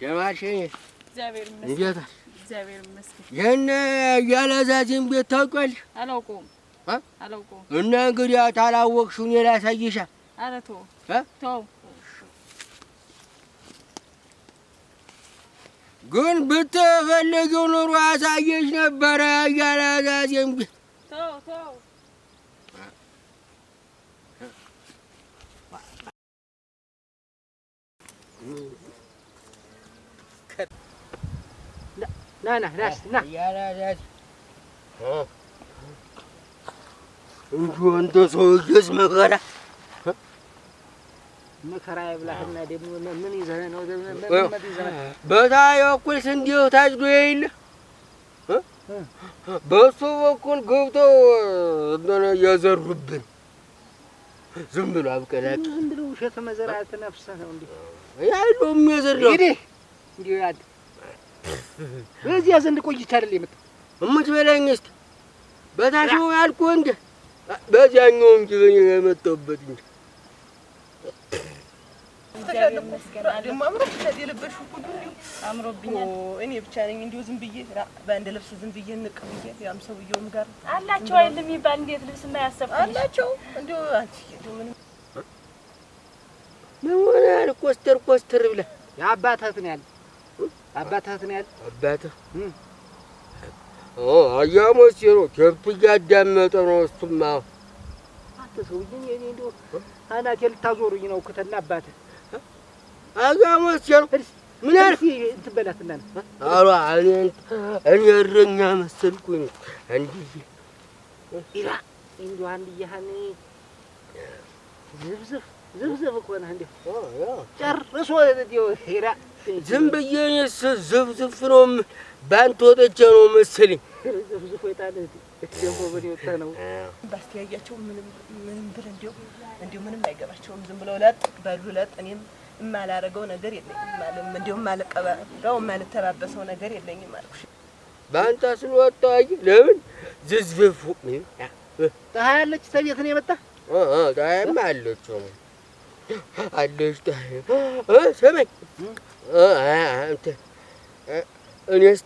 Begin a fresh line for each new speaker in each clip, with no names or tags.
ደማሽኝ
እግዚአብሔር ይመስገን።
እንዴት
እግዚአብሔር ይመስገን።
የነ ያላዛዝን ቤት ታውቂያለሽ?
አላውቀውም አላውቀውም።
እና እንግዲህ ታላወቅሽው እኔ ላሳይሻ።
ኧረ ተው ተው።
ግን ብትፈልጊው ኑሮ አሳየሽ ነበረ ያላዛዝን ቤት።
ተው ተው።
ና
ያላዛዝ እንዲሁ አንተ ሰውዬስ
መከራ ይብላህና ደግሞ ምን ይዘህ ነው?
በታች በኩል ስንዴው ታጭዶ የለ በሱ በኩል ገብተው እየዘሩብን ዝም ብሎ አብቀላቂ
ዝም ብሎ ውሸት መዘራት ነፍስህ ነው እንዴ?
ያለው የሚዘራው
እንዲሁ ያድ በዚያ ዘንድ ቆይቼ አይደል የመጣው?
እምትበላኝ እስኪ በታች ነው ያልኩህ እንደ በዚያኛው እንጂ የመጣሁበት እንጂ
እግዚአብሔር ይመስገን።
ደግሞ አምሮብሻል የለበሽው ሁሉ እንዲሁ
አምሮብኛል።
እኔ ብቻ ነኝ እንዲሁ ዝም ብዬ በአንድ ልብስ ዝም ብዬ ንቅ ብዬ ያም ሰውዬውም ጋር
አላቸው አይደል የሚባል እንዴት ልብስ የማያሰብኩ
አላቸው እንዲሁ አንቺ እንዲሁ ምንም
ምን ሆነሃል? ኮስተር ብለህ
የአባትህ ነው ያለ አባትህ ነው ያለ
አባትህ አያሞች ነው ከብት እያዳመጠ ነው እሱማ።
አንተ ሰውዬ እኔ እንደው አናቴን ልታዞሩኝ ነው ከተና አባትህ
አያሞች ነው ምን አልክ?
እንትን በላትና
ኧረ እኔ እረኛ መሰልኩኝ እንዲህ
ኢራ እንደው አንድያህን ዝብዝብ እኮ ነህ እንደው ጨርሶ እንደው ኢራ
ዝም ብዬ እኔስ ዝብዝፍ ነው በአንተ ወጥቼ ነው መሰለኝ።
ዝብዝፍ ወጣለህ ደግሞ ምን ይወጣ ነው?
ባስተያያቸው ምንም ብር እንዲሁ ምንም አይገባቸውም። ዝም ብለው ለጥ በሉ ለጥ። እኔም የማላረገው ነገር የለኝም ማለት እንዲሁ የማልቀበለው የማልተባበሰው ነገር የለኝም አልኩሽ።
በአንተ ስለወጣሁ አይ ለምን ዝዝፍፍ
ፀሐይ አለች ተቤት ነው የመጣ
ፀሐይማ አለች አለች ፀሐይ ስመኝ እኔስ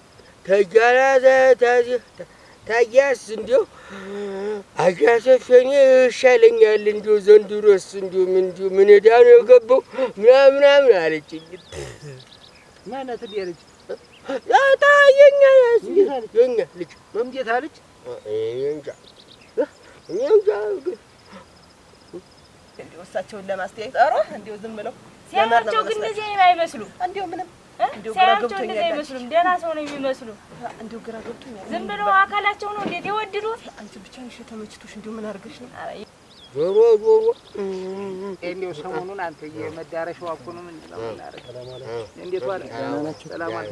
ታያስ እንዲሁ አጋሰፈኝ ይሻለኛል እንዲሁ ዘንድሮስ እንዲሁ ምን ዕዳ ነው የገባው ምናምን አለችኝ።
ማናት ልጅ
የኛ ልጅ
እንዴት አለች?
እንጃ
እንዲሁ እሳቸውን ለማስተያየት ኧረ እንዲሁ ዝም ብለው
ሲያቸው ግን እንደዚህ አይመስሉ
እንዲሁ ምንም
ሲያቸው እንደዚህ አይመስሉም። ደህና ሰው ነው የሚመስሉ።
እንዲሁ ግራ ገብቶኛል።
ዝም ብለው አካላቸው ነው እንዴት የወደዱት።
አንቺ ብቻ ነሽ ተመችቶሽ እንዲሁ ምን አድርገሽ ነው?
ዞሮ
እንዲሁ ሰሞኑን አንተ የመዳረሻው እኮ ነው። ምን ነው እናረግ? እንዴት ዋለ? ሰላም አለ?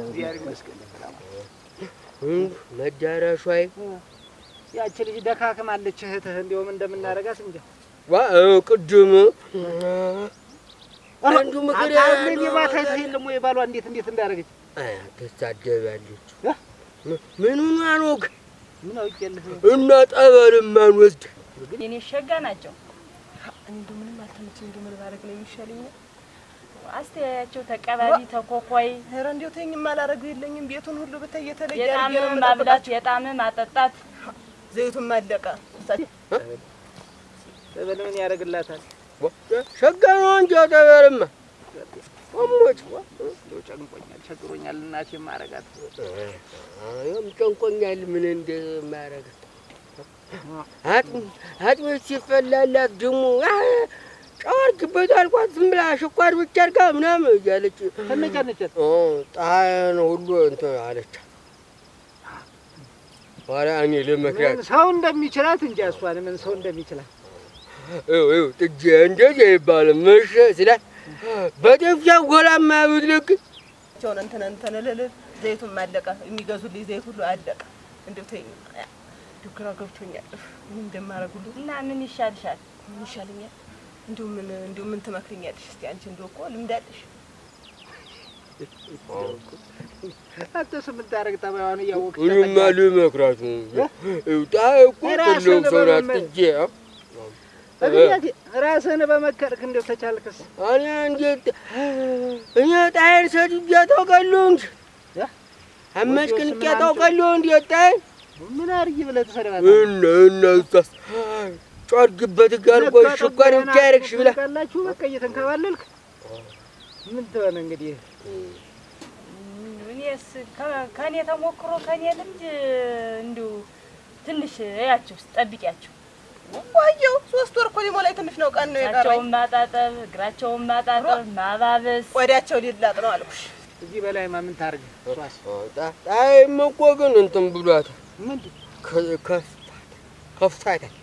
እግዚአብሔር ይመስገን ሰላም
አለ። መዳረሻው
ያቺ ልጅ ደካክማለች እህትህ እንዲሁ ምን እንደምናረጋት እንጃ።
ቅድም አንዱ ምክር
ያለ የባታይት የለም ወይ ባሏ እንዴት እንዳረገች
ተሳደባለች። ምኑን አኖክ
ምን አውቄልህ
እና ጠበልም አንወስድ
ግን የኔ ሸጋ ናቸው።
እንዲሁ ምንም አልተመቸኝ። እንዲሁ ምን ባረግ ነው የሚሻለኝ?
አስተያያቸው ተቀባቢ ተኮኳይ።
ኧረ እንዲሁ ተይኝ የማላረገው የለኝም። ቤቱን ሁሉ ብታይ የተለየ
የጣም ማብላት የጣም ማጠጣት
ዘይቱን ማለቀ
ጠበል ምን ያደርግላታል?
ሸጋ ነው እንጂ ጠበልማ ወሞች
ጨንቆኛል ቸግሮኛል። እናቴ ማረጋት
ጨንቆኛል ምን እንደማረጋት አጥሚት ሲፈላላት ደግሞ ጨዋርክበት አልኳት። ዝም ብላ ሽኳር ብቻ አድርጋ ምናምን እያለች
ተነጨነጨት
ፀሐይን ሁሉ እንትን አለች። ኋላ እኔ ልመክራት
ሰው እንደሚችላት እንጂ እሷን ምን ሰው እንደሚችላት
ጥጄ እንደዚህ አይባልም። መሸ ስላት በደንፊያ ጎላማ ብትልክ
ቸውን እንትን ልል ዘይቱን ማለቀ የሚገዙልኝ ዘይት ሁሉ አለቀ። እንዲሁ ተይኝ እንዲሁ ግራ ገብቶኛል። ምን እንደማረጉሉ
እና ምን ይሻልሻል?
ምን ይሻለኛል? እንዲሁ ምን ትመክሪኛለሽ? እስቲ አንቺ እንደው እኮ ልምድ አለሽ።
አንተስ የምታረግ ጠባይዋን እያወቅሽ
እኔማ ልመክራት ነው። ጣይ እኮ ትልቅ ሰው ናት። ጥጄ
አግኛት ራስህን በመከርክ እንደው ተቻልክስ
እኔ እንዴት እኔ ጣይን ሰድጄ ታውቃለሁ እንጂ አመስግንቄ ታውቃለሁ እንጂ ጣይን
ምን አድርጊ ብለህ ተሰደባታ
እና እዛስ ጮርግበት ጋር ቆይ ሽኳር ብቻ ያረግሽ ብለህ
ካላችሁ በቃ እየተንከባለልክ ምን ትሆነ እንግዲህ
እኔስ ከኔ ተሞክሮ ከኔ ልምድ እንዲሁ ትንሽ ያቸው ጠብቂያቸው
ቆየው 3 ወር እኮ ሊሞላኝ ትንሽ ነው ቀን ነው የቀረኝ
እግራቸውን ማጣጠብ እግራቸውን ማጣጠብ ማባበስ
ቆዳቸው ሊላጥ ነው አልኩሽ
እዚህ በላይ ምን ታርግ ሷስ
ጣይም እኮ ግን እንትን ብሏታል
ምንድን
ከፍታታል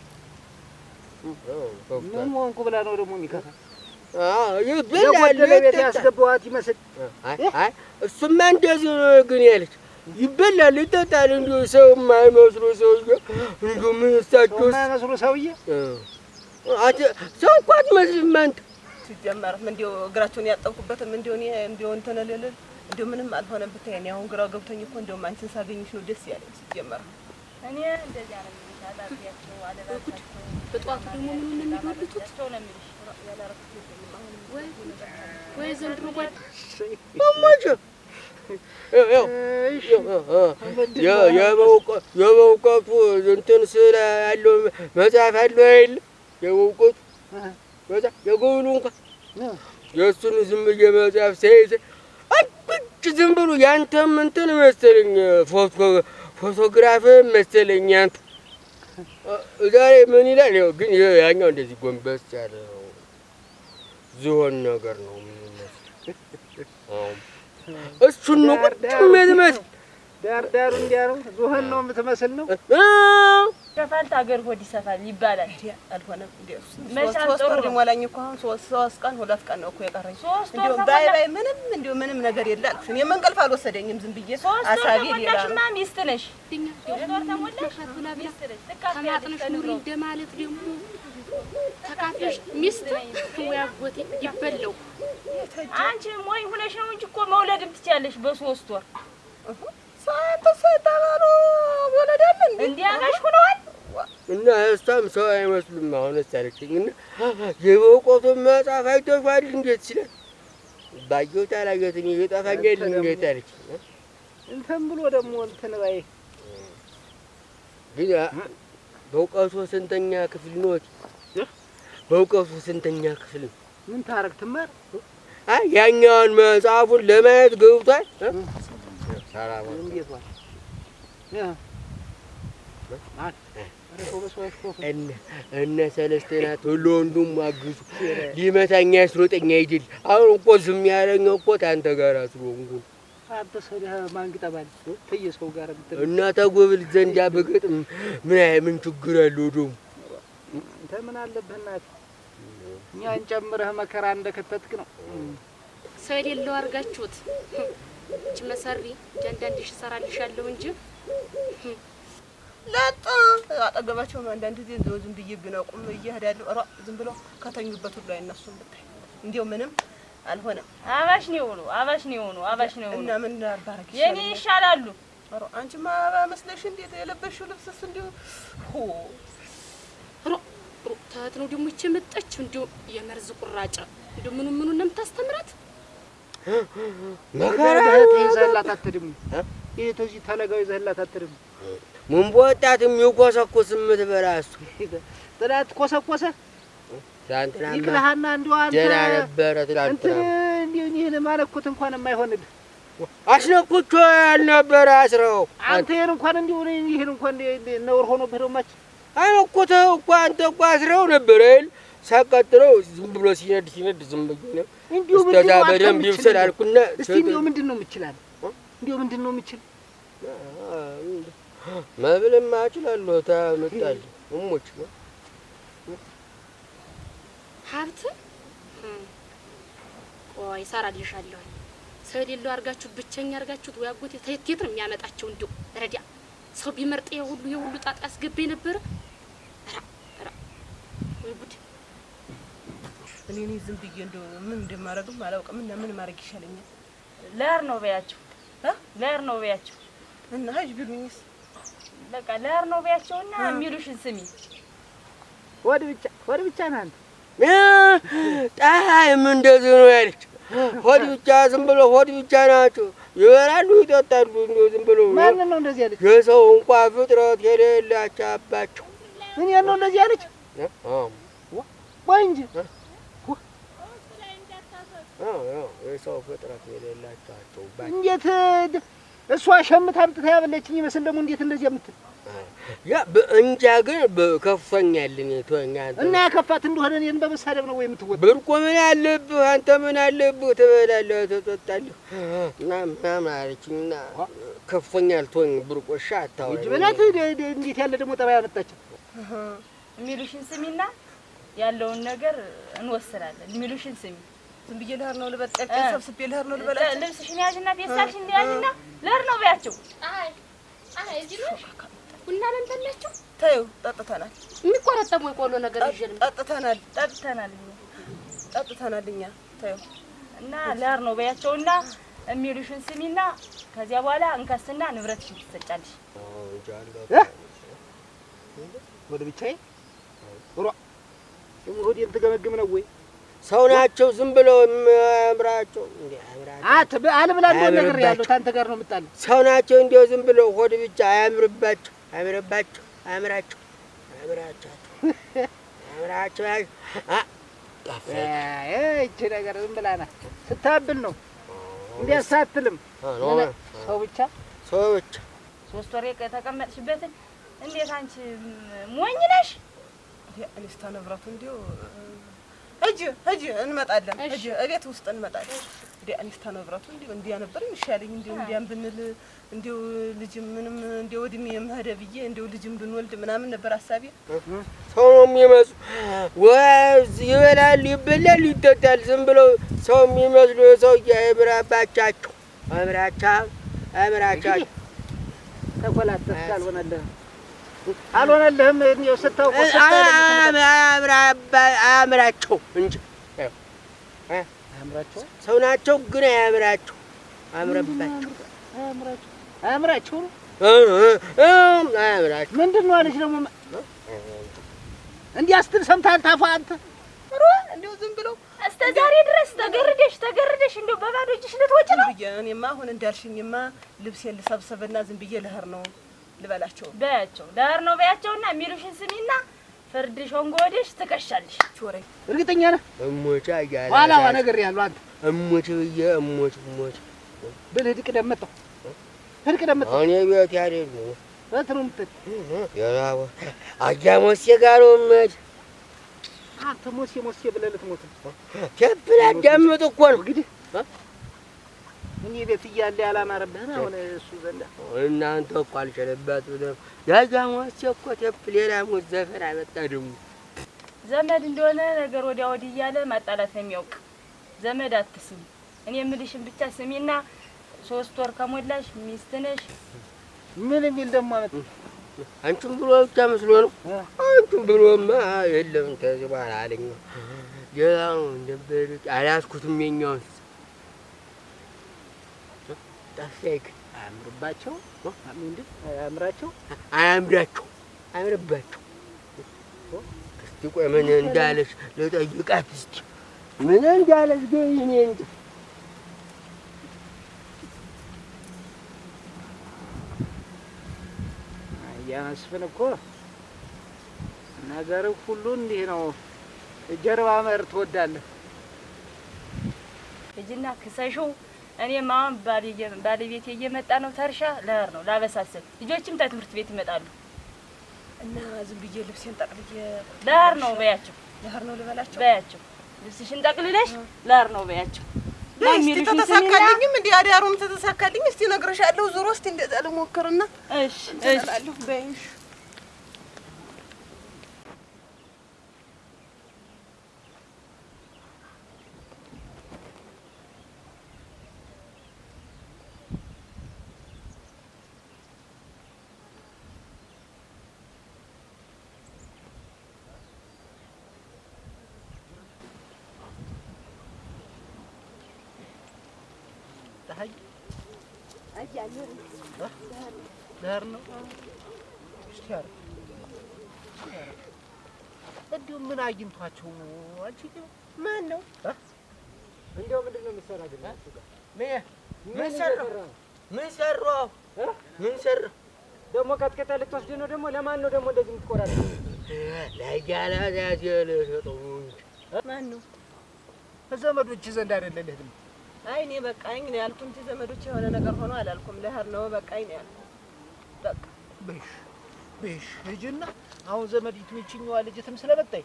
ምን ሆንኩ ብላ ነው ደግሞ የሚከፋ
ይበላል
ቤት ያስገባዋት ይመስል
አይ እሱማ እንደዚህ ነው ግን ያለች ይበላል ይጠጣል እንዲሁ ሰው የማይመስሉ ሰውዬ እንዲሁ ምን እሳቸው
የማይመስሉ ሰውዬ
ሰው እኮ አትመስልም አንተ
ሲጀመርም እንዲሁ እግራቸውን ያጠብኩበትም እንዲሁ እኔ እንዲሁ እንትን እልል እንዲሁ ምንም አልሆነም ብታይ እኔ አሁን ግራው ገብቶኝ እኮ እንዲሁ አንቺን ሳገኝሽ ነው ደስ ያለኝ ሲጀመር
እኔ እንደዚያ ነው ታጣቢያቸው አለባቸው
በጧቱ ደግሞ ምን እንደሚወዱት
ነው የሚልሽ
ወይ ዘንድሮ ጓድ
ማማቸ የበውቀቱ እንትን ስለ ያለው መጽሐፍ አለው አይደል? የበውቀቱ መጽሐፍ የጎብሉ እንኳን የእሱን ዝም ብዬ መጽሐፍ ሳይዝ አብጭ ዝም ብሎ ያንተም እንትን መሰለኝ ፎቶግራፍ መሰለኝ ያንተ ዛሬ ምን ይላል? ያው ግን ያኛው እንደዚህ ጎንበስ ያለ ዝሆን ነገር ነው የሚመስለው። እሱን ነው ቁጭ የምትመስል
ዳር እንዲያ ነው ዝሆን ነው የምትመስል ነው።
ከፋልት አገር ሆድ ይሰፋል ይባላል።
አልሆነም እንዴው 3 ወር ሊሞላኝ እኮ አሁን 3 ቀን 2 ቀን ነው እኮ የቀረኝ። እንዴው ባይ እንዴው ምንም ነገር የለም። እኔ መንቀልፍ አልወሰደኝም ዝም ብዬ አሳቢ ሌላ
ነው። ሚስት ነሽ
ከማጥነሽ ኑሪ እንደማለት ደግሞ ተካፍለሽ ሚስት ወይ አጎቴ ይበለው።
አንቺ ሞኝ ሆነሽ ነው እንጂ እኮ መውለድም ትችያለሽ በ3 ወር
ሳይተሰጣባሩ ወለደም
እንዴ አጋሽ ሆነዋል
እና እሷም ሰው አይመስሉም። አሁንስ አለችኝና የበውቀቱ መጽሐፍ አይተሽዋል እንዴት ሲለኝ ባየሁት አላየሁትም እየጠፋኛል እንዴት አለች።
እንትን ብሎ ደግሞ እንትን ባይ
ግን በውቀቱ ስንተኛ ክፍል ነው? በውቀቱ ስንተኛ ክፍል ነው?
ምን ታረግ ትማር?
አይ ያኛውን መጽሐፉን ለማየት ገብቷል። ሰላም
እንዴት ዋል?
እነ ሰለስተናት ሁሉ ወንዱም አግዙ ሊመታኛ ያስሮጠኛ አይደል? አሁን እኮ ዝም ያለኝ እኮ ታንተ ጋር ስለሆንኩ
አንተ ሰለህ ማን ግጠባል ተየሰው ጋር ብትል
እና ተጎብል ዘንዳ በገጥም ምን ችግር አለው ደግሞ?
አንተ ምን አለብህ እናት እኛን ጨምረህ መከራ እንደከተትክ ነው።
ሰው የሌለው አርጋችሁት እቺ መሰሪ ጃንዳንዲሽ ሰራልሻለሁ እንጂ
ለጥ አጠገባቸው ነው። አንዳንድ ጊዜ ዝም ብዬ ብነቁም እየሄዳለሁ ራ ዝም ብሎ ከተኙበት ሁሉ አይነሱም ብታይ እንዴው ምንም አልሆነም።
አባሽ ነው
እና ምን አባረክ
የኔ ይሻላሉ።
ራ አንቺማ መስለሽ እንዴት የለበሽው ልብስስ እንዴው
ታት ነው ደግሞ እቺ መጣች እንዴው የመርዝ ቁራጫ እንዴው ምኑን ነው የምታስተምራት?
መከራ
ተይዘላት አትድም ይሄ ተዚህ ተለጋው ይዘላት አትድም
ምን በወጣትም ይኮሰኮስ ምትበራሱ
ጥላት ኮሰኮሰ
ትላንትና
ይክለሃና እንደው አንተ
ደህና ነበረ ትላንትና
እንዴ ይሄን ማለኩት እንኳን የማይሆንልህ
አስነኩት ያልነበረ አስረው
አንተ ይሄን እንኳን እንደው ይሄን እንኳን ነውር ሆኖብህ ነው ማች
አይነኩት እኮ አንተ እኮ አስረው ነበር አይደል? ሳቀጥረው ዝም ብሎ ሲነድ ዝም ብሎ ነው
እንዴው
ምንድነው በደንብ ይብሰላልኩና
እስቲ እንዴው ምንድነው የምችላል? እንዴው ምንድነው የምችል?
መብልማ እችላለሁ ታመጣልኝ እሞች ነው
ሀብት ቆይ ሰራልሻለሁ። ሰው የሌለው አርጋችሁ ብቸኛ አርጋችሁት ወይ አጎቴ ተየት ነው የሚያመጣቸው። እንዴው ረዲያ ሰው ቢመርጥ የሁሉ ጣጣ ያስገባ ነበር። ወይ ጉድ!
እኔ ዝም ብዬ እንደው ምን እንደማረግም አላውቅም። እና ምን ማረግ ይሻለኛል?
ለር ነው በያቸው ለር ነው በያቸው
እና ሀጅ ቢሉኝስ
በቃ ለር ነው በያቸውና የሚሉሽን ስሚ
ወድ ብቻ ሆድ ብቻ ነህ አንተ።
ፀሐይም እንደዚህ ነው ያለች። ሆድ ብቻ ዝም ብሎ ሆድ ብቻ ናቸው። ይበላሉ ይጠጣሉ። እንደው ዝም ብሎ
ማንን ነው እንደዚህ ያለች?
የሰው እንኳን ፍጥረት የሌላቸው አባቸው
ምን ነው እንደዚህ ያለች? ወይ እንጂ
የሰው ፍጥረት የሌላቸው
እንዴት እሷ ሸምታ አምጥታ ያበለችኝ ይመስል ደግሞ እንዴት እንደዚህ የምትል
ያ እንጃ። ግን ከፈኛል እኔ ተወኛል
እና ያከፋት እንደሆነ እኔን በመሳደብ ነው ወይ የምትወጣው?
ብርቆ ምን አለብህ አንተ ምን አለብህ? ትበላለህ ትጠጣለህ እና ምናምን አለችኝና ከፈኛል ተወኝ። ብርቆሻ አታውሪ
በላት። እንዴት ያለ ደግሞ ጠባይ አመጣች?
የሚሉሽን ስሚና ያለውን ነገር እንወስናለን። የሚሉሽን ስሚ።
ዝም ብዬ ልሄድ ነው ልበል። ጨርቄን ሰብስቤ ልሄድ ነው ልበላቸው።
ልብስሽን ያዥና ፌስታልሽን ያዥና ልሄድ ነው በያቸው።
እዚህ ነው ቡና ለምታላችሁ?
ተይው ጠጥተናል።
የሚቆረጠም ወይ ቆሎ ነገር ይዤ
ጠጥተናል እኛ ተይው
እና ልሄድ ነው በያቸውና የሚሉሽን ስሚና ከዚያ በኋላ እንከስና ንብረትሽን ትሰጫለሽ።
ወደ ብቻዬ ሮ ሆዴን ትገመግም ነው ወይ?
ሰው ናቸው ዝም ብለው የሚያምራቸው እንዴ? አምራቸው
አልብላ እንደው ነገር ያለው ታንተ ጋር ነው የምጣለው።
ሰው ናቸው እንደው ዝም ብለው ሆድ ብቻ አያምርባቸው አያምርባቸው አያምራቸው አያምራቸው አያምራቸው
እቺ ነገር ዝም ብላ ናት ስታብል ነው እንዲያሳትልም ሰው ብቻ
3 ወር የተቀመጥሽበትን እንዴት አንቺ ሞኝ ነሽ?
እኔስታ ንብረቱ እንዲው እጅ እንመጣለን። እቤት ውስጥ እንመጣለን። እኔስታ ንብረቱ እንዲው እንዲያ ነበር የሚሻለኝ። እንዲው እንዲያም ብንል እንዲው ልጅም ምንም እንዲው እድሜ የምሄደ ብዬ እንዲው ልጅም ብንወልድ ምናምን ነበር ሐሳቤ።
ሰው ነው የሚመስሉ ይበላል ይበላል ይጠጣል። ዝም ብለው ሰው የሚመስሉ ሰው ያምራባቸው አምራቻቸው
ተቆላጠፍ አልሆነልህም። እንዴው ስታውቁ
አያምራቸው እንጂ
አያምራቸው
ሰው ናቸው ግን አያምራቸው አያምርባቸው
አያምራቸው
አያምራቸው
ምንድን ነው አለች ደግሞ እንዲህ አስትል ሰምተሃል? ታፋ አንተ
እንዲው ዝም ብለው
እስከ ዛሬ ድረስ ተገርደሽ እንዲው በባዶ እጅሽ ልትወጪ ነው?
እኔማ አሁን እንዳልሽኝማ ልብሴን ልሰብስብና ዝም ብዬ ልሄድ ነው ልበላቸው
በያቸው። ልሄድ ነው በያቸውና የሚሉሽን ስሚና ፍርድ ሾንጎ ወደሽ ትከሻለሽ።
ቾሬ
እርግጠኛ ነህ?
እሞቻ ያለ
ዋላዋ ነገር ያለው አንተ
እሞች ብዬ እሞች
ብልህ ድቅደም መጣሁ ህድቅደም መጣሁ።
እኔ ቤት ያደር ነው
በትሩ ምጥት
ያው አጃሞስ ጋር ወመድ
አንተ ሞሴ ብለህ ልትሞት
ከብላ ደምጥ እኮ ነው
እንግዲህ እኔ ቤት እያለ ያላማረብህን አሁን እሱ ዘንዳ
እናንተ እኮ አልጨለባት ብለው ያጃሞስ እኮ ሌላ ሞት ዘፈን አመጣ። ደግሞ
ዘመድ እንደሆነ ነገር ወዲያ ወዲህ እያለ ማጣላት ነው የሚያውቅ። ዘመድ አትስሚ። እኔ የምልሽን ብቻ ስሚና 3 ወር ከሞላሽ ሚስት ነሽ።
ምን የሚል ደግሞ አመጣ?
አንቺም ብሎ ብቻ መስሎ ነው። አንቺም ብሎማ የለም ተዚህ በኋላ አለኝ። ሌላው እንደበር አላስኩትም። የኛውን ታፈክ
አያምርባቸው አያምራቸው
አያምርባቸው። እስቲ ቆይ ምን እንዳለሽ ልጠይቃት እስቲ ምን እንዳለሽ ግን እኔ እንጃ።
ያመስፍን እኮ ነገር ሁሉ እንዲህ ነው። ጀርባ መር ትወዳለህ
እጅና ክሰሽው። እኔም አሁን ባለቤቴ እየመጣ ነው። ተርሻ ልሄድ ነው ላበሳሰል። ልጆችም ከትምህርት ቤት ይመጣሉ
እና ዝም ብዬ ልብሴን ጠቅልዬ
ልሄድ ነው በያቸው።
ልሄድ ነው ልበላቸው
በያቸው። ልብስሽን ጠቅልለሽ ልሄድ ነው በያቸው።
እስቲ ተተሳካልኝም እንዴ? አዳሩም ተተሳካልኝ። እስቲ እነግርሻለሁ። ዞሮ እስቲ እንደዛ ልሞክርና
እሺ
እላለሁ። በይሽ
ልሄድ ነው። እንዲሁ ምን አግኝቷቸው ነው? አንቺ
ማን ነው
እንዲያው ምንድን ነው የምትሰራ ግን እሱ ጋር
ምን ሰራሁ? ምን ሰራሁ?
ደግሞ ቀጥቅጠህ ልትወስድ ነው? ደግሞ ለማን ነው ደግሞ እንደዚህ የምትቆራረጥ?
ለጃላዛዜ ልሰጠው እንጂ።
ማን ነው?
ዘመዶች ዘንድ አይደለልህም?
አይ እኔ በቃኝ ነው ያልኩ እንጂ ዘመዶች የሆነ ነገር ሆኖ አላልኩም። ለህር ነው በቃኝ ነው ያልኩ። በቃ
በሽ ሂጂና አሁን ዘመዲቱ ይችኛዋ ልጅትም ስለመጣኝ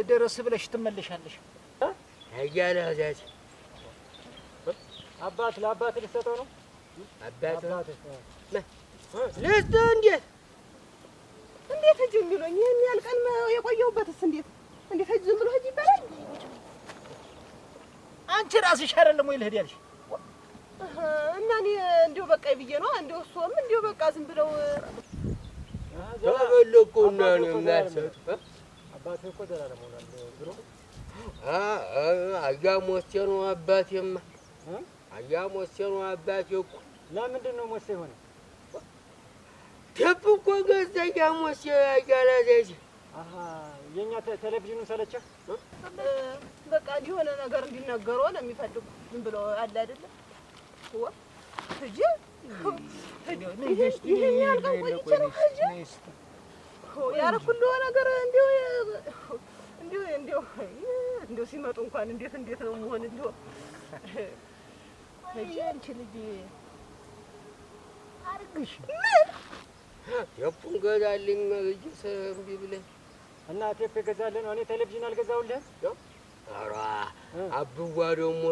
ደረስ ብለሽ ትመለሻለሽ።
ለጃላዛዜ
አባት ለአባት ልትሰጠው ነው?
አባት ልስጥ እንዴት
ሂጂ የሚሉኝ ይህን ያህል ቀን የቆየሁበትስ እንዴት ሂጂ ዝም ብሎ ሂጂ ይባላል?
አንቺ ራስሽ አይደለም ወይ ልሂድ ያልሽ?
እና እኔ እንዲሁ በቃኝ ብዬ ነው። እንዲሁ እሱም እንዲሁ በቃ ዝም ብለው
ተበለቁና ነው የሚያሰጡ።
አባትህ እኮ ደህና ለመሆናል ብሎ
አያሞቼ ነው አባቴማ። አያሞቼ ነው አባቴ እኮ።
ለምንድን ነው ሞቼ የሆነ?
ቴፕ እኮ ገዛ አያሞቼ አያላዛዜ።
የእኛ ቴሌቪዥኑን ሰለቸህ?
በቃ የሆነ ነገር እንዲናገሩ ነው የሚፈልጉ። ዝም ብሎ አለ አይደለም ሂጂ ይሄን ያህል ቀን ቆይቼ ነው ሂጂ ያደረኩልህ ነገር እንዲሁ ሲመጡ እንኳን እንዴት ነው መሆን እንዲሁ ሂጂ አንቺ ልጅ አድርግሽ
ቴፑን ገዛልኝ ልጅ እምቢ ብለኝ
እና ቴፕ የገዛልህ ነው። እኔ ቴሌቪዥን አልገዛሁልህም።
ኧረ አብዋ ደግሞ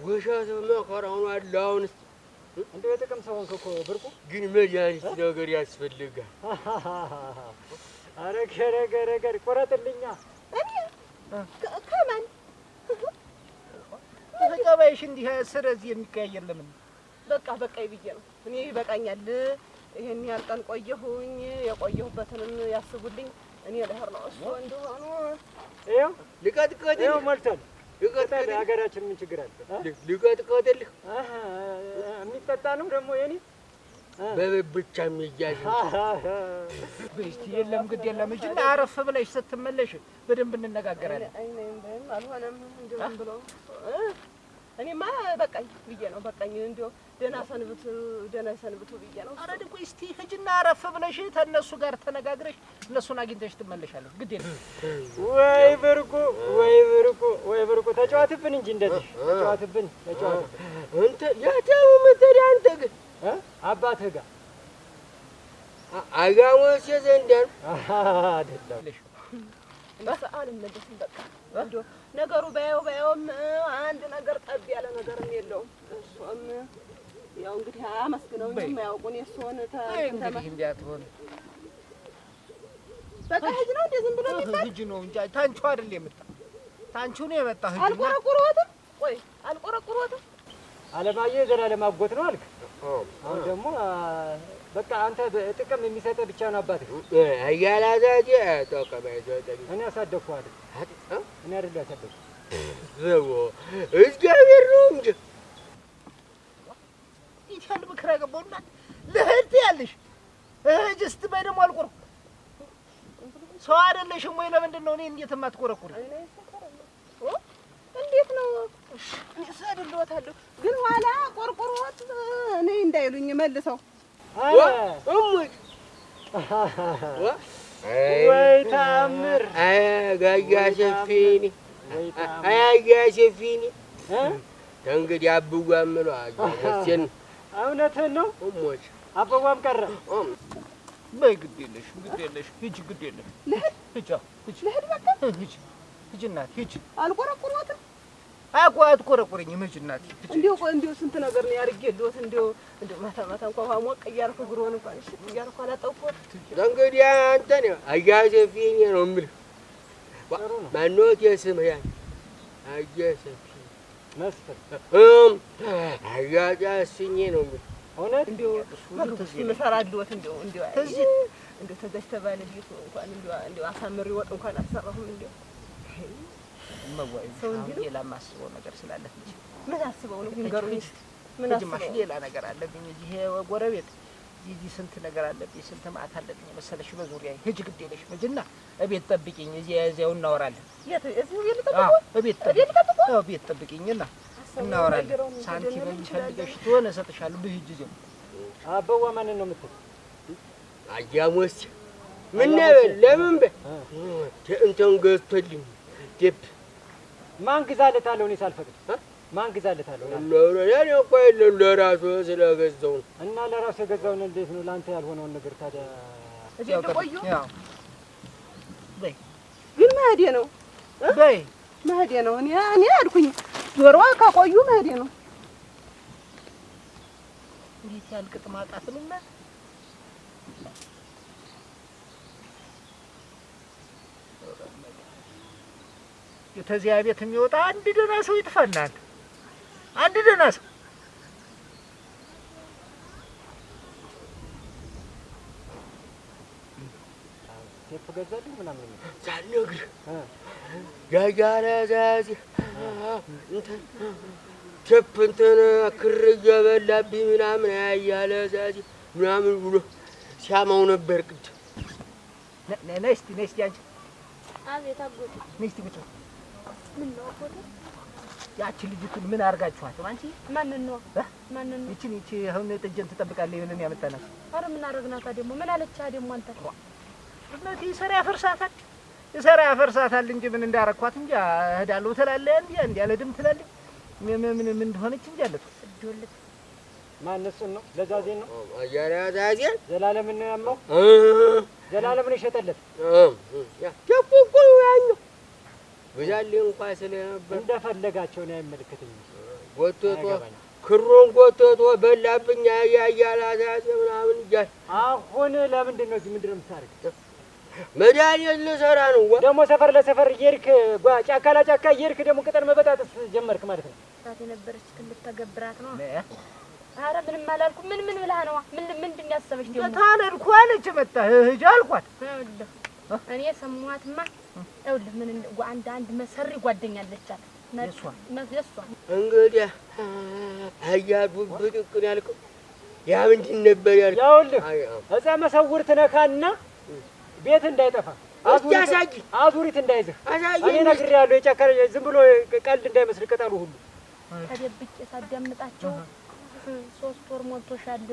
ውሸት መከራውን አለ። አሁንስ
እንደው የጥቅም ሰው ሆንክ እኮ ብርቁ።
ግን መድኃኒት ነገር ያስፈልጋል።
ኧረ ቆረጥልኛ።
እኔ ከማን
ተቀባይሽ እንዲህ ስለዚህ የሚቀያየር ለምን?
በቃ ብዬ ነው እኔ ይበቃኛል። ይሄን ያህል ቀን ቆየሁኝ። የቆየሁበትንም ያስቡልኝ። እኔ ለህር ነው እሱ እንደሆኑ
ይኸው
ልቀጥቀጥልህ።
ይኸው ሞልቷል። ልቀጥቀጥልህ። ሀገራችን ምን ችግር አለ?
ልቀጥቀጥልህ።
የሚጠጣ ነው ደግሞ የኔ
በብቻ የሚያዝ
እስቲ የለም ግድ የለም እንጂ አረፍ ብለሽ ስትመለሽ በደንብ እንነጋገራለን።
አልሆነም እንደው ዝም ብሎ እኔማ በቃኝ ብዬ ነው። በቃኝ እንደው ደህና ሰንብቱ ብዬ ነው።
ኧረ ቆይ እስቲ ሂጂና አረፍ ብለሽ ተነሱ ጋር ተነጋግረሽ እነሱን አግኝተሽ ትመለሻለሽ። ግድ የለም። ወይ ብርቁ ተጫዋትብን እንጂ እንደዚህ ተጫዋትብን።
አንተ ያታው መተሪ አንተ ግን
አባትህ ጋር
አጋሞቼ ዘንድ
አይደለም
በሰዓት እንመለስም። በቃ እንደው ነገሩ ባየውም አንድ ነገር ጠብ ያለ ነገርም የለውም። እሱም ያው እንግዲህ አመስግነው እንጂ የማያውቁን የእሱን
እንግዲህ እንዲያትሆን
በቃ ሂጂ ነው እንደ ዝም ብሎ የሚባል
ሂጂ ነው እንጂ ታንቹ አይደል የመጣ ታንቹ ነው የመጣ። ሂጂ
አልቆረቆሮትም። ቆይ አልቆረቆሮትም።
አለማየሁ የዘላለም አጎት ነው አልክ። አሁን ደግሞ በቃ አንተ ጥቅም የሚሰጠህ ብቻ ነው አባትህ።
አያላዛዜ ጥቅም አይሰጠኝ።
እኔ አሳደግኩህ አይደል? እኔ አይደል ያሳደግኩህ?
እግዚአብሔር ነው እንጂ
ይቻል ምክር ያገባውና ልሂድ ያለሽ ሂጂ ስትበይ ደግሞ አልቆርኩ ሰው አይደለሽም ወይ? ለምንድን ነው እኔ እንዴት የማትቆረቁሪ?
እንዴት ነው እሰድልዎታለሁ፣ ግን ኋላ ቆርቆሮት እኔ እንዳይሉኝ መልሰው
ወይ ታምር
ጋያ ሸፊኒ ከእንግዲህ አብዋ ምሎ አያችን
እውነትህን ነው።
እሞች
አበዋም ቀረ። በይ ግድ የለሽ ሂጂ፣ ግድ የለሽ ልሂድ
በቃ
ሂጂ እናቴ ሂጂ።
አልቆረቆሮትም።
አትቆረቁረኝም። ሂጂ እናቴ።
እንዲሁ ስንት ነገር ነው ያድርጌልዎት። እንዲሁ ማታ እንኳን ውሃ ሞቅ እያልኩ እግሮን እንኳን እሺ እያልኩ አላጠብኩት።
እንግዲህ አንተ ነው አያሰፊኝ ነው የምልህ። ማነው የስምህ ያን አያሰፊኝ
መስፍን
አያጫስኝ ነው የምልህ።
እውነት
እንዲሁ እሰራልዎት እንዲሁ ተዛች ተባለ ቤቱ እንኳን እንዲሁ አሳምሬ ወጥ እንኳን አልሰራሁም። እንዲሁ
ሰው ሌላ የማስበው ነገር ስላለህ
ምን አስበው ነው ንገሩኝ። ምን አስበው
ሌላ ነገር አለብኝ። እዚህ ጎረቤት እዚህ ስንት ነገር አለብኝ፣ ስንት ማዕት አለብኝ መሰለሽ በዙሪያዬ። ሂጂ ግድ የለሽ ሂጂና እቤት ጠብቂኝ፣ እዚያው እናወራለን።
እዚሁ ቤት ልጠብቀው?
እቤት ጠብቂኝና እናወራለን። ሳንቲም ፈልገሽ ትሆነ እሰጥሻለሁ። ብሂጅ እዚያው።
አበዋ ማንን ነው የምትል?
አያሞስ ምን ለምን እንትን ገዝቶልኝ ደብ
ማን ግዛለታለሁ? እኔ ሳልፈቅድ ማን ግዛለታለሁ?
ያኔ እኮ የለም ለራሱ ስለገዛው
እና ለራሱ የገዛውን እንዴት ነው ለአንተ ያልሆነውን ነገር ታዲያ?
እዚህ ቆዩ።
በይ
ግን መሄዴ ነው።
በይ
መሄዴ ነው። እኔ አልኩኝ ዞሮ ከቆዩ መሄዴ ነው።
እንዴት ያልቅጥ ማጣትምና የተዚያ ቤት የሚወጣ አንድ ደህና ሰው ይጥፋናል። አንድ ደህና ሰው
ቴፕ ገዛልኝ ምናምን
ሳልነግርህ ያያለ ዛዚ እንትን ቴፕ እንትን ክር እየበላብኝ ምናምን ያያለ ዛዚ ምናምን ብሎ ሲያማው ነበር። ቅድም
ነይ እስቲ አንቺ
አቤት አጎቴ።
ነይ እስቲ ቁጭ።
ምን ነው አጎቴ?
ያቺ ልጅቱን ምን አድርጋችኋት? አንቺ
ማንን ነው?
ይቺ አሁን ጥጀን ትጠብቃለህ የሆነን ያመጣናት።
ኧረ ምን አደረግናታ ደግሞ? ምን አለች ደግሞ አንተ?
እነቴ ይሰራ ያፈርሳታል እንጂ ምን እንዳረኳት እንጂ እሄዳለሁ ትላለህ እንዴ አልሄድም ትላለህ። ምን እንደሆነች እንጂ አለች።
እጆልት
ማነሱን ነው? ለዛዜን ነው?
አያራ ዛዜን
ዘላለምን ነው ያመው። ዘላለምን ይሸጠለት
ቴፕ ያኛው በዛልኝ እንኳን ስለነበር
እንደፈለጋቸው ነው አይመለከተኝም።
ጎቶቶ ክሩን ጎቶቶ በላብኝ ያያላ ዛዜ ምናምን ይያል።
አሁን ለምንድን ነው እዚህ ምንድን ነው የምታደርገው?
መድኃኒት ልሰራ ነው።
ደግሞ ሰፈር ለሰፈር እየሄድክ ጫካ ለጫካ እየሄድክ ደግሞ ቅጠል መበጣጠስ ጀመርክ ማለት ነው።
ሳት የነበረች ልትተገብራት ነው። ኧረ ምንም አላልኩም። ምን ብለህ ነው? ምንድን ያሰበች ደግሞ?
ታለልኩ አለች መጣ ሂጅ አልኳት።
እኔ ሰማኋትማ። ይኸውልህ ምን አንድ መሰሪ ጓደኛ አለቻት።
የእሷ
እንግዲህ አያዱ ብድቅን ያልከው ያ ምንድን ነበር ያልከው?
ይኸውልህ እዛ መሰውር ትነካና ቤት እንዳይጠፋ አዙሪት እንዳይዝህ እኔ ነግሬሃለሁ። የጫካ ዝም ብሎ ቀልድ እንዳይመስል ቅጠሉ ሁሉ
ተደብቄ ሳዳምጣቸው 3 ወር ሞልቶሻል።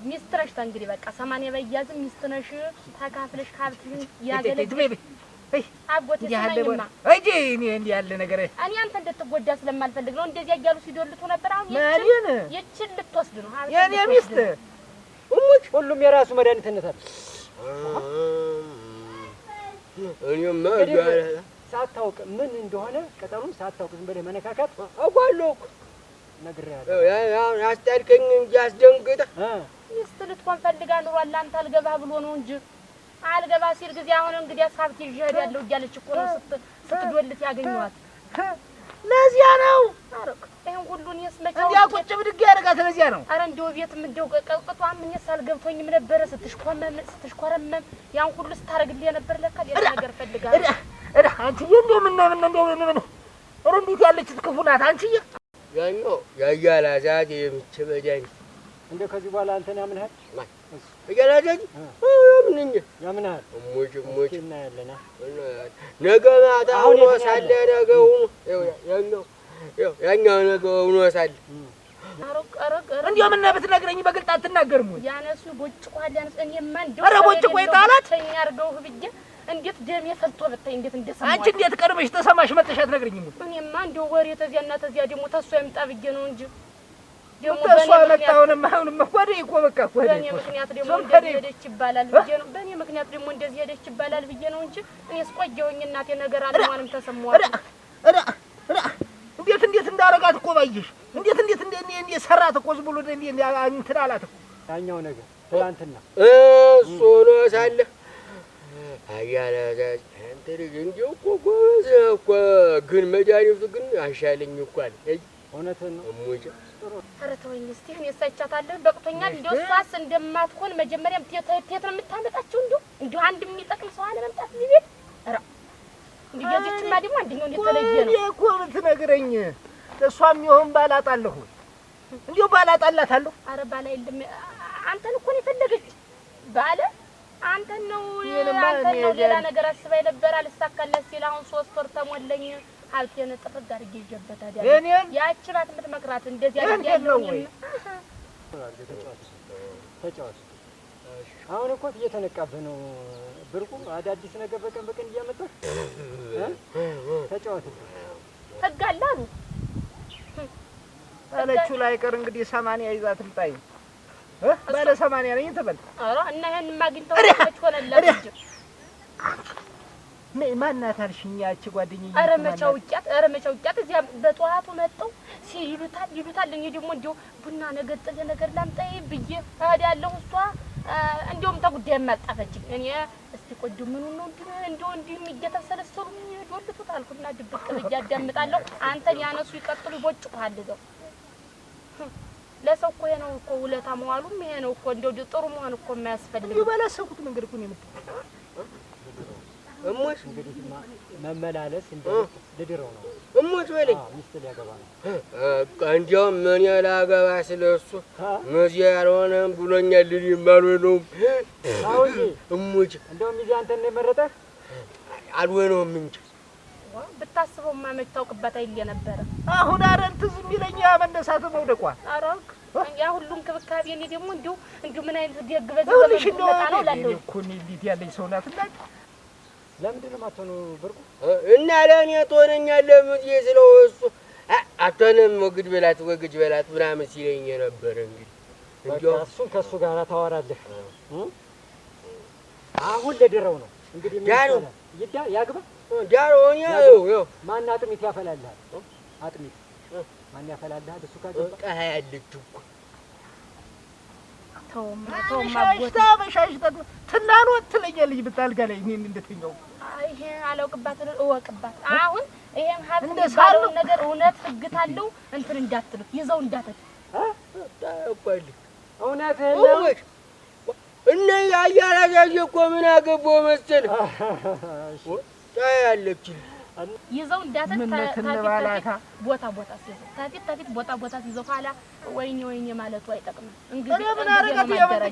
ሚስት ነሽ እንግዲህ በቃ 80 በያዝም ሚስት ነሽ። ተካፍለሽ ካብትሽን ያገለግል አጎቴ ሰማኝማ
እጂ እኔ እንዲህ ያለ ነገር
እኔ አንተ እንድትጎዳ ስለማልፈልግ ነው እንደዚህ ያያሉ ሲዶልቱ ነበር። አሁን ይችን ልትወስድ ነው
የኔ ሚስት።
ሁሉም የራሱ መድኃኒትነት አለ።
እኔማ
ሳታውቅ ምን እንደሆነ ቅጠሉን ሳታውቅ ዝም ብለህ መነካካት
አውቃለሁ እኮ
ነግሬሃለሁ።
ያስጣልከኝ እንጂ አስደንግጠህ
ሚስት ልትሆን ፈልጋ ኑሯል። አንተ አልገባህ ብሎ ነው እንጂ አልገባ ሲል ጊዜ አሁን እንግዲህ ሀብት ይዤ እሄዳለሁ እያለች እኮ ነው ስትዶልት ያገኘኋት።
ለዚያ ነው
ይሄን ሁሉን የስመቻው
እንዲያ ቁጭ ብድግ ያደርጋት። ለዚያ ነው።
ኧረ እንደው ቤትም እንደው ቀቅጧም እኔስ አልገብቶኝም ነበረ። ስትሽኮረመም ያን ሁሉ ስታረግልኝ ነበር። ለካ ሌላ ነገር ፈልጋ
አንቺ ምን እንዴት ያለች ክፉ ናት አንቺዬ።
ያኛው ያያላዛት የምትበዳኝ
እንደ ከዚህ በኋላ አንተን ያምንሃል
ያያላዛት ምንኛ
ያምንሃል።
ሙጭ
እናያለና
ነገ ማታ ሆኖ ሳለ ነገው ያኛው ነገው ሆኖ ሳለ
እንዲያው ምን ብትነግረኝ በግልጥ አትናገርም ወይ?
ያነሱ ቦጭ ቋል ያነሱ እኔማ እንደው
ኧረ ቦጭ ቆይ ጣላት
ተኛርገው ህብዬ እንዴት ደም የፈልጦ ብታይ እንዴት እንደሰማሽ
አንቺ እንዴት ቀርበሽ ተሰማሽ መጥተሽ አትነግረኝም?
እኔማ እንደው ወሬ ተዚያና ተዚያ ደግሞ ተሷ ይምጣ ብዬ ነው እንጂ
ደግሞ ተሷ መጣውንም አሁንም ወደ እኮ በቃ እኮ
በእኔ ምክንያት ደግሞ እንደዚህ ሄደች ይባላል ብዬ ነው። በእኔ ምክንያት ደግሞ እንደዚህ ሄደች ይባላል ብዬ ነው እንጂ እኔስ ቆየሁኝ እናቴ ነገር አለማንም ተሰማዋል።
እንዴት እንዳረጋት እኮ ባይሽ እንዴት ሰራት እኮ ዝም ብሎ እንትን አላት እኮ
ያኛው ነገር ትናንትና
እሱ ነው ሳለ አያላዛት አንተ ልጅ እንደው እኮ ጎበዝ እኮ ግን መድኃኒቱ ግን አሻለኝ እኮ አለ።
እውነትህን ነው
እሙጭ
ኧረ ተወኝ እስኪ እኔ ሳይቻታለሁ በቅቶኛል። እንደው እሷስ እንደማትሆን መጀመሪያም ቴት ነው የምታመጣቸው። እንደው አንድ የሚጠቅም ሰው አለ መምጣት እዚህ ቤት። ኧረ እንደው የዚህችማ ደግሞ አንደኛው እንደተለየ ነው
እኮ የምትነግረኝ። እሷም ይሆን ባላጣለሁ እንዲሁ ባላጣላታለሁ።
ኧረ ባላ የለም አንተን እኮ ነው የፈለገች ባለ አንተን ነው ሌላ ነገር አስባ የነበረ አልሳካላት ሲል አሁን 3 ወር ተሞለኝ ሀብቴን ጥፍግ አድርጌ ይዤበታል ያቺ ናት የምትመክራት እንደዚህ ያለው
ተጫወት አሁን እኮ እየተነቃብህ ነው ብርቁ አዳዲስ ነገር በቀን በቀን እያመጣህ ተጫወት
ተጋላሉ
አለችው ላይ ቀር እንግዲህ 80 ይዛ ትምጣይ ባለ 80 ነኝ ተበል
ኧረ እና ይሄን ማግኝተው ልጅ ሆነላት
ማናት አልሽኝ ያቺ ጓደኛዬ
ኧረ መቻው ጫት እዚያ በጠዋቱ መጣው ይሉታል እኔ ደግሞ እንደው ቡና ነገር ጥለ ነገር ላምጣይ ብዬ እሄዳለሁ እሷ እንደውም ተጉዳይ ማጣፈችኝ እኔ እስቲ ቆንጆ ምን ነው እንደው የሚገተሰለሰሉ ይወልቱት አልኩና ድብቅ ብዬ አዳምጣለሁ አንተን ያነሱ ይቀጥሉ ይቦጭቁሃል ዘው ለሰው እኮ ነው እኮ ውለታ መዋሉም ይሄ ነው እኮ እንደው ጥሩ መሆን እኮ የማያስፈልግ
ባላሰብኩት መንገድ እኮ ነው የምትል
እሞሽ
እንግዲህ መመላለስ እንደ ልድረው ነው
እሞሽ በለኝ
ሚስት ሊያገባ ነው
እንደውም ምን ያላገባ ስለሱ መዚያ ያልሆነም ብሎኛል ይማልወነውም
አውጂ
እሞሽ
እንደውም ይዚ አንተን ነው የመረጠህ
አልወነውም እንጂ
ብታስበው ማመች ታውቅበት አይል ነበር
አሁን አረንት ዝም ይለኛ መነሳት መውደቋ
አራክ ያ ሁሉም ክብካቤ እኔ ደግሞ እንዲሁ ምን አይነት ደግበዘ ዘመን ነው ላለው
እኮ ነው እንዴት ያለኝ ሰው ናት እና
ለምንድን ነው ማተኑ ብርቁ
እና ለኔ ጦነኛለህ ምን ይስለው እሱ አተንም ወግድ በላት ምናምን ሲለኝ ነበር እንግዲህ
እሱን ከሱ ጋር ታወራለህ አሁን ለድረው ነው እንግዲህ ምን ያግባ
ዳሮኛ ይው
ማን አጥሚት ያፈላልሃል አጥሚት ማን ያፈላልሃል እሱ ካገባ
ቀሃ ያለች እኮ
ተውማ በሻሽታ ትናንወት ትለኛለች ብታልጋ ላይ እኔ እንደተኛው
ይሄ አላውቅባት እወቅባት አሁን ይሄን ሀብት እንደሳለው ነገር እውነት ህግታለው እንትን እንዳትሉት ይዘው እንዳትል
ታውቃለህ
እውነት ነው
እነ ያያራጃጅ እኮ ምን አገባው መሰል ታያለች
ይዘው እንዳትል
ተባላታ
ቦታ ሲይዘው ታፊት ቦታ ሲይዘው ኋላ ወይኔ ማለቱ አይጠቅምም እንግዲህ
ምን አረጋት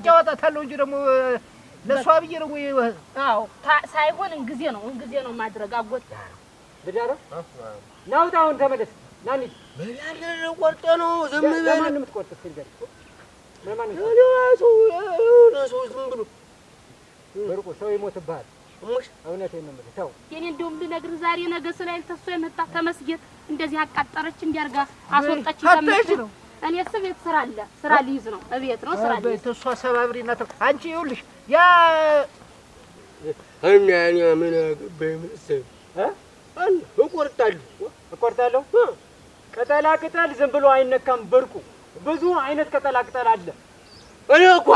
ያመጣታለው እንጂ ደግሞ ለሷ ብዬ ነው ወይ
አዎ ሳይሆን እንግዜ ነው ማድረግ አጎት
ልዳራ ናውጣውን ተመለስ ናኒ
በላለ ቆርጦ ነው ዝም ብለ
ለማን የምትቆርጥ ሲልገር ለማን
ነው ዝም ብሎ
ብርቁ ሰው ይሞትብሃል
እሙሽ
እውነቴን ነው የምልህ ተው
የኔ እንደውም ልነግር ዛሬ ነገ ስላይል ተሶ የመጣ ተመስገት እንደዚህ አቃጠረች እንዲያርጋ አስወጣች ተመስገት እኔ ቤት ስራ ሊይዝ ነው እቤት ነው ስራ ሊይዝ
ተሷ ሰባብሪና አንቺ ይኸውልሽ ያ
እኔ ምን አገባኝ መሰል
እቆርጣለሁ ቅጠል ዝም ብሎ አይነካም ብርቁ ብዙ አይነት ቅጠል አለ
እኔ እኮ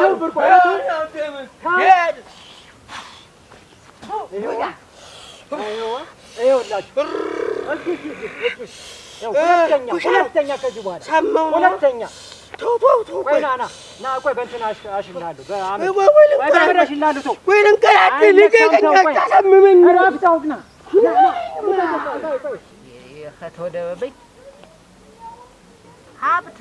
ተው ብርቁ ሁለተኛ ከዚህ በኋላ ሁለተኛ ቆይ ና ቆይ በእንትን አሽልሃለሁ በአመሽልሃለሁ ተው
ወይ ልንቀራት ልቀቀኝ ታሳምመኝ
እረፍት ና
ከተወደበኝ ሀብት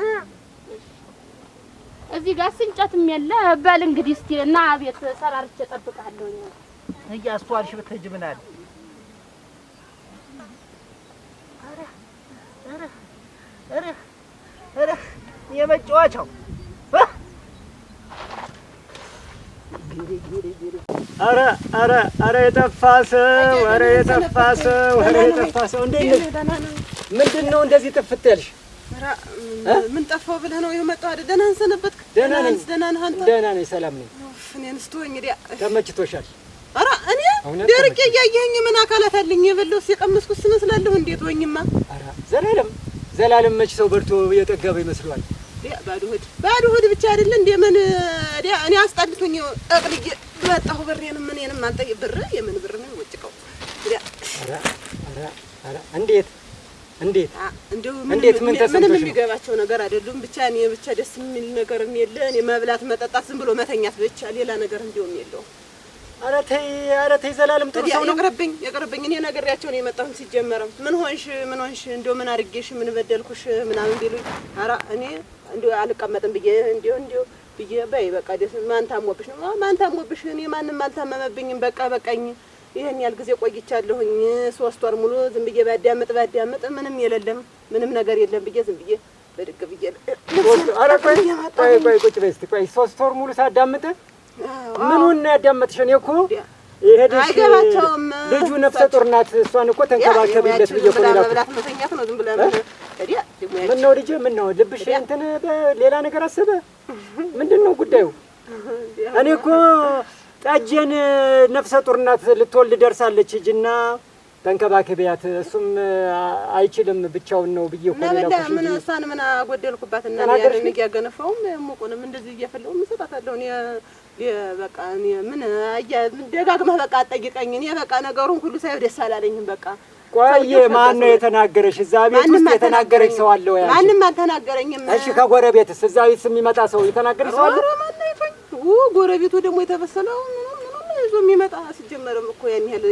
እዚህ ጋር እንጨትም የለ በል እንግዲህ እስቲ እና ቤት ሰራርቼ እጠብቅሃለሁ
እያስተዋልሽ ብትሄጂ ምን አለ ኧረ የመጫወቻው
ኧረ የጠፋ ሰው እንዴት ነህ? ምንድን ነው እንደዚህ ጥፍት ያልሽ?
ምን ጠፋው ብለህ ነው የመጣው አይደል? ደህና ሰነበትክ?
ደህና ነኝ። ደህና ነኝ፣ ሰላም ነኝ።
እኔን ስትወኝ እንግዲህ
ተመችቶሻል?
ኧረ እኔ ደርቄ እያየኸኝ ምን አካላት አለኝ? የበላሁት የቀመስኩት ስመስላለሁ? እንዴት ወኝማ?
ኧረ ዘላለም መች ሰው በልቶ የጠገበ ይመስለዋል?
ባዶ ሆድ ብቻ አይደለ እንደ ምን እኔ አስጠልቶኝ ጠቅልዬ መጣሁ። ብሬንም እኔንም አንተ ብር የምን ብር ነው ወጭቀው?
ኧረ እንዴት
እንደው ምንም የሚገባቸው ነገር አይደሉም። ብቻ እኔ ብቻ ደስ የሚል ነገርም የለ። እኔ መብላት መጠጣት ዝም ብሎ መተኛት ብቻ ሌላ ነገር እንደውም የለውም።
ኧረ ተይ ዘላለም ጥሩ ሰው ነው።
ይቅርብኝ እኔ ነግሬያቸው ነው የመጣሁት። ሲጀመረም ምን ሆንሽ እንደው ምን አድርጌሽ ምን በደልኩሽ ምናምን ቢሉኝ ኧረ እኔ እንደው አልቀመጥም ብዬ እንደው ብዬ በይ በቃ ደስ ማን ታሞብሽ ነው ማን ታሞብሽ እኔ ማንም አልታመመብኝም በቃ በቃኝ ይሄን ያህል ጊዜ ቆይቻለሁኝ 3 ወር ሙሉ ዝም ብዬ ባዳምጥ ምንም የለም ምንም ነገር የለም ብዬ ዝም ብዬ በድግ ብዬ
ኧረ ቆይ ቁጭ በይ እስኪ ቆይ 3 ወር ሙሉ ሳዳምጥ ምኑን ነው ያዳመጥሽ? እኔ እኮ ይሄድሽ ልጁ ነፍሰ ጡር ናት እሷን እኮ ተንከባከቢለት ብዬ እኮ ነው ምነው ልጄ ምነው ልብሽ እንትን ሌላ ነገር አሰበ ምንድን ነው ጉዳዩ? እኔ እኮ ጠጀን ነፍሰ ጡር ናት ልትወልድ ደርሳለች ሂጂና ተንከባከቢያት እሱም አይችልም ብቻውን ነው ብዬ እኮ ነው ያልኩሽ።
ምን እሷን ምን አጎደልኩባትና ያንን እያገነፈውም ሙቁንም እንደዚህ እየፈለውም እሰጣታለሁ እኔ በቃ እኔ ምን ደጋግመህ በቃ አትጠይቀኝ እኔ በቃ ነገሩን ሁሉ ሳይው ደስ አላለኝም በቃ
ቆይ ማን ነው የተናገረሽ? እዛ ቤት ውስጥ የተናገረሽ ሰው አለ ወይ?
ማንም አልተናገረኝም።
እሺ ከጎረቤትስ እዛ ቤት የሚመጣ ሰው የተናገረሽ ሰው አለ?
ማን ነው ይፈኝ ጎረቤቱ ደግሞ የተበሰለው ምን ይዞ የሚመጣ ሲጀመርም እኮ ያን ያህል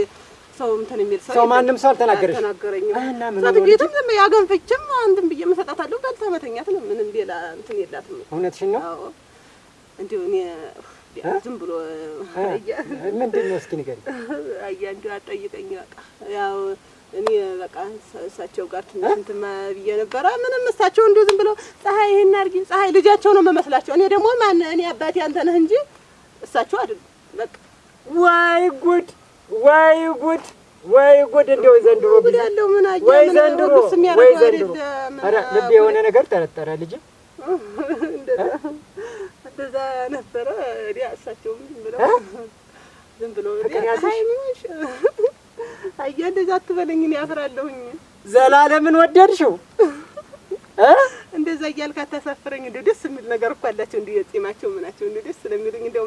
ሰው እንትን የሚል
ሰው ማንም ሰው አልተናገረሽ?
አልተናገረኝም። ሰጥቼትም ዝም ያገንፈችም አንተም ብዬ መሰጣታለሁ ባልተመተኛት ነው ምንም ሌላ እንትን የላትም።
እውነትሽን ነው?
አዎ እንዴው እኔ ዝም ብሎ
ምንድን ነው እስኪ ንገሪኝ።
አያ እንዴው አትጠይቀኝ በቃ ያው እኔ በቃ እሳቸው ጋር ትንሽ እንትን ብዬ ነበረ ምንም እሳቸው እንዴው ዝም ብሎ ፀሐይ ይሄን አድርጊ ፀሐይ ልጃቸው ነው መመስላቸው። እኔ ደግሞ ማን እኔ አባቴ አንተ ነህ እንጂ እሳቸው አይደሉም በቃ
ወይ ጉድ እንደው ዘንድሮ
ቢል ያለው ምን አያ
ወይ ዘንድሮ ኧረ ልብ የሆነ ነገር ጠረጠረ ልጅ
እንደዛ ነበረ ዲያ እሳቸው ዝም ብሎ አያ እንደዛ አትበለኝ እኔ አፍራለሁኝ።
ዘላለምን ወደድሽው
እንደዛ እያልክ አታሳፍረኝ። እንደው ደስ የሚል ነገር እኮ አላቸው እንዴ የጺማቸው ምናቸው እንዴ ደስ ስለሚሉኝ እንደው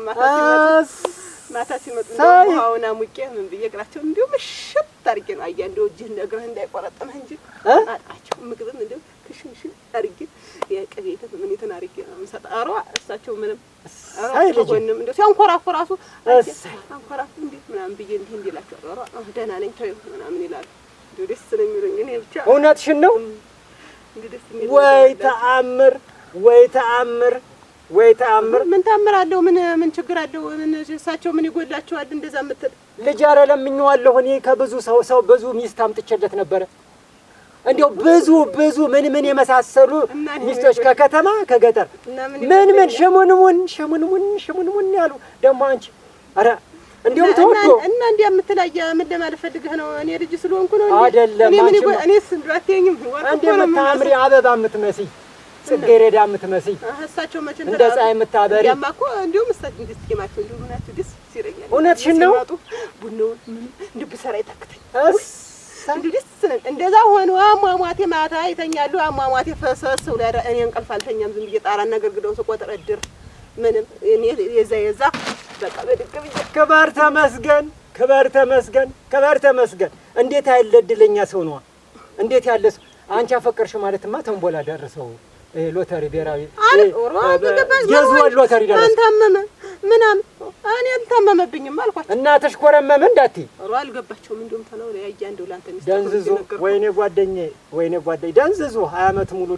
ማታ ሲመጡ እንደው አሁን አሙቄ ምን ብዬ እግራቸው እንደው ምሽት አድርጌ ነው አያ እንደው እጅህ እግርህ እንዳይቆረጥምህ እንጂ አጣቸው ምግብም እንደው ክሽንሽን አድርጌ የቅቤት ምን የተናርጌ ነው የምሰጣው። እሳቸው ምንም አይልጅንም እንደው ሲያንኮራፉ ራሱ አንኮራፉ እንዴ ምናምን ብዬ እንዲላቸው ደህና ነኝ ተይው ምናምን ይላሉ። እንደው ደስ ስለሚሉኝ እኔ ብቻ
እውነትሽን ነው። ወይ ተአምር
ምን ተአምር አለው? ምን ችግር አለው? ምን እሳቸው ምን ይጎላቸዋል? እንደዛ የምትል
ልጅ አረ ለምኜዋለሁ እኔ ከብዙ ሰው ብዙ ሚስት አምጥቼለት ነበረ። እንዴው ብዙ ምን የመሳሰሉ ሚስቶች ከከተማ ከገጠር ምን ሸሙንሙን ያሉ ደግሞ አንቺ አረ እንዴው ተወዶ
እና እንዴ የምትላያ ምን ለማለት ፈልገህ ነው? እኔ ልጅ ስለሆንኩ ነው እንዴ?
አይደለም
እኔስ እንደአትየኝም
እንዴ የምታምሪ አበባ የምትመስይ ጽጌረዳ የምትመስይ
እሳቸው መቼ
እንደ ፀሐይ የምታበሪ
ያማኮ እንደውም እሳቸው እንዴ ስኪማቸው እንደው ምናቸው ደስ ሲረኛል።
እውነትሽን ነው።
ቡናውን እንዴ ብሰራ ይታክተኝ እንዴ ደስ ስለኝ እንደዛ ሆኖ አሟሟቴ ማታ ይተኛሉ። አሟሟቴ ፈሰስ ብሎ እኔ እንቅልፍ አልተኛም። ዝም ብዬ ጣራና ገርግደው ስቆጥር እድር ምንም እኔ የዛ በቃ በድቅብ
ክበር ተመስገን። እንዴት ያለ እድለኛ ሰው ነው! እንዴት ያለ ሰው! አንቺ አፈቀርሽ ማለትማ ተንቦላ ደረሰው ሎተሪ ብሔራዊ የዝዋል ሎተሪ ደረሰ።
አንታመመ ምናምን እኔ አልታመመብኝም አልኳቸው።
እናትሽ ኮረመመ እንዳትዪ
አልገባቸውም። እንደውም ተለው ያያ እንደው ላንተ ሚስት
ደንዝዞ ወይኔ ጓደኛዬ ደንዝዞ 20 ዓመት ሙሉ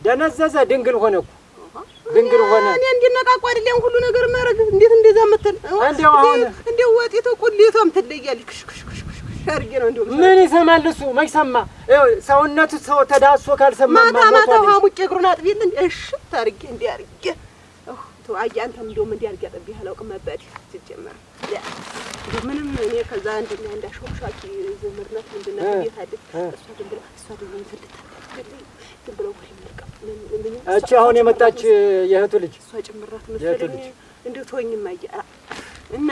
ደነዘዘ ድንግል ሆነ እኮ ድንግል ሆነ።
እኔ እንዲነቃቁ አይደለም ሁሉ ነገር ማረግ እንዴት እንደዛ መተል
እንደው አሁን
እንደው ወጢቱ ቁሊቷም ትለያለሽ ክሽ አርጌ ነው እንደው
ምን ይሰማል እሱ ማይሰማ ሰውነቱ ሰው ተዳሶ ካልሰማ
ማታ ሀሙቄ እግሩን አጥቢልን እሺ ታርጌ እንዴ አርጌ አያ አንተም እንደውም እንዴ አርጌ አጥቢህ አላውቅም መባዲ ሲጀመር ምንም እኔ ከዛ እንዳሾሻቂ ዘመርናት ምንድነው ይታደ እሷ ደግሞ ምትልታ ብለው
እቺ አሁን የመጣች የእህቱ ልጅ
እሷ ጭምራት መሰለኝ እንደው ተወኝማ አያ እና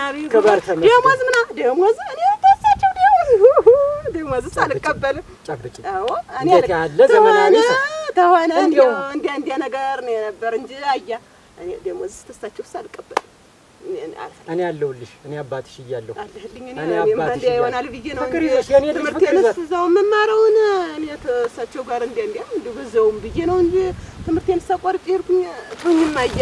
ደሞዝ እኔ ታሳቸው ደሞዝ ሳልቀበል
ጨብጭ አዎ እኔ ያለ ዘመናዊ
ተሆነ እንዲያ ነገር ነው የነበር እንጂ አያ እኔ ደሞዝ ተሳቸው ሳልቀበል
እኔ ያለሁልሽ እኔ አባትሽ እያለሁ
እኔ አባትሽ ይሆናል ብዬ ነው እንጂ ትምህርቴን እዛው መማረውን እኔ ተሳቸው ጋር እንዲያ እንደው በዛውም ብዬ ነው እንጂ ትምህርቴን ሳቋርጥ ሄድኩኝ። ተወኝማ አያ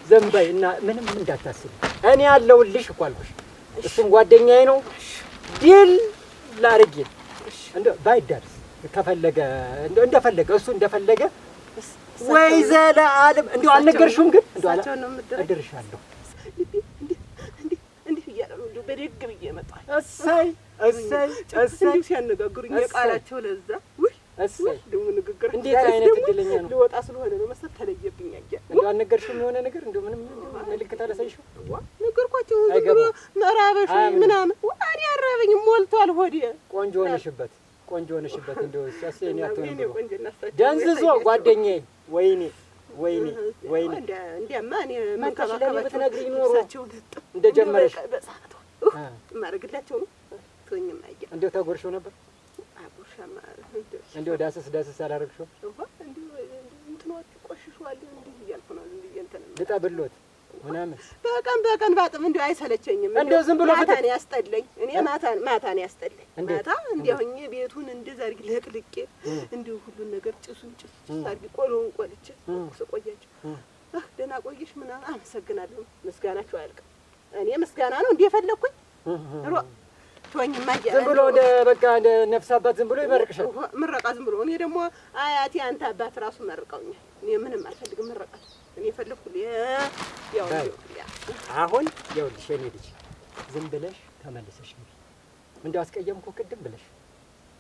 ዘንባይ እና ምንም እንዳታስቢ እኔ ያለሁልሽ እኮ አልኩሽ። እሱም ጓደኛዬ ነው። ዲል ላድርግ እንደው ባይዳርስ ከፈለገ እንደፈለገ እሱ እንደፈለገ ወይ ዘለዓለም እንደው አልነገርሽውም? ግን እንደው አደርሻለሁ
እንዲህ እያለ ነው እንደው በደግ ብዬ እመጣለሁ።
እሰይ እሰይ እሰይ
ሲያነጋግሩኝ የቃላቸው ለዛ ውይ
እሰይ
ደግሞ ንግግር
እንዴት አይነት እድለኛ ነው።
ልወጣ ስለሆነ ነው መሰል ተለየብኝ።
እንደው አልነገርሽውም? የሆነ ነገር እንደው ምንም ምልክት አላሳይሽውም?
ነገርኳቸው ዝም ብሎ መራበሽ ምናምን እኔ አራበኝም ሞልቷል ሆዴ።
ቆንጆ ሆነሽበት ቆንጆ ሆነሽበት እንደው ሲያሰኝ አትሆንም ብሎ ደንዝዞ ጓደኛዬ ወይኔ ወይኔ ወይኔ
እንዲያማ እኔ
መንከባከባቸው ብትነግሪኝ ኖሮ እንደጀመረሽ
ማረግላቸው ነው ቶኝም አያ
እንደው ተጎርሽው ነበር።
አቦሻማ
እንደው ዳስስ አላረግሽው
እንትኖች ቆሽሿል እንዲህ እያልኩ ነው እንዲህ እንትን
ልጠብሎት ምናምን
በቀን ባጥም እንደው አይሰለቸኝም።
እንደው ዝም ብሎ
ማታን ያስጠለኝ እኔ ማታን ያስጠለኝ ማታ እንዲያውኝ ቤቱን እንደዛ አድርጊ ለቅልቄ እንዲሁ ሁሉን ነገር ጭሱን ጭስ አድርጊ ቆሎውን ቆልቼ ስቆያቸው ደህና ቆይሽ ምናምን አመሰግናለሁ። ምስጋናቸው አያልቅም። እኔ ምስጋና ነው እንዲህ የፈለኩኝ ቶኝማ
ዝም ብሎ እንደ በቃ እንደ ነፍስ አባት ዝም ብሎ ይመርቅሻል።
ምረቃ ዝም ብሎ እኔ ደግሞ አያቴ አንተ አባት ራሱ መርቀውኛል። እኔ ምንም አልፈልግም ምረቃት እኔ ፈለኩ ያው
አሁን ይኸውልሽ የኔ ልጅ ዝም ብለሽ ተመልሰሽ ነው እንደው አስቀየምኩ ቅድም ብለሽ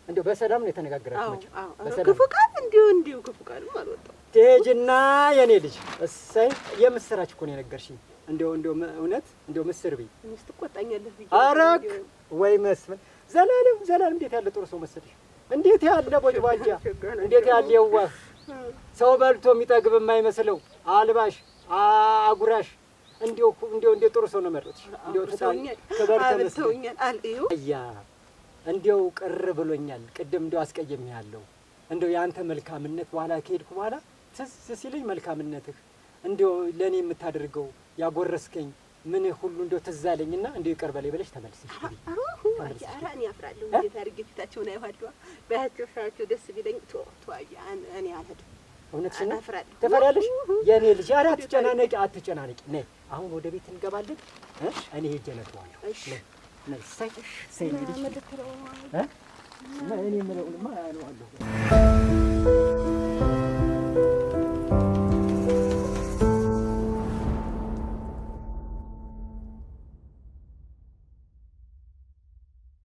እንደው በሰላም ነው የተነጋገራችሁ። በሰላም
ክፉ ቃል እንዲሁ ክፉ ቃል አልወጣም።
ትሄጂና የኔ ልጅ እሰይ የምስራች እኮ ነው የነገርሽኝ። እንደው እውነት እንደው ምስር ብይ
እኔስ ትቆጣኛለህ ብዬ
አረክ ወይ መስፍን ዘላለም እንዴት ያለ ጥሩ ሰው መሰለሽ! እንዴት ያለ ቦጭባጃ! እንዴት ያለ የዋህ ሰው በልቶ የሚጠግብ የማይመስለው አልባሽ አጉራሽ እንዴው ጥሩ ሰው ነው መረጥሽ። እንዴው ተጣጣኝ ከበር ተመስለኛል አልዩ ያ እንዴው ቅር ብሎኛል። ቅድም እንዴው አስቀየምኛለሁ። እንዴው ያንተ መልካምነት በኋላ ከሄድኩ በኋላ ትዝ ሲለኝ መልካምነትህ እንዴው ለኔ የምታደርገው ያጎረስከኝ ምን ሁሉ እንደው ትዝ አለኝና እንደው ይቅር በለኝ ብለሽ ተመልሰሽ
አራኒ ያፍራለሁ። እንዴት አድርጌ ፊታቸውን አይዋለሁ ባያቸው ሻቸው ደስ ቢለኝ ተዋያ እኔ አልሄድም።
እውነትሽን ነው። ተፈራለሽ የኔ ልጅ። ኧረ አትጨናነቂ። ነይ አሁን ወደ ቤት እንገባለን። እኔ ሄጄ እነግረዋለሁ። ነይ ሰይ ልጅ እኔ የምለውንማ አለዋለሁ።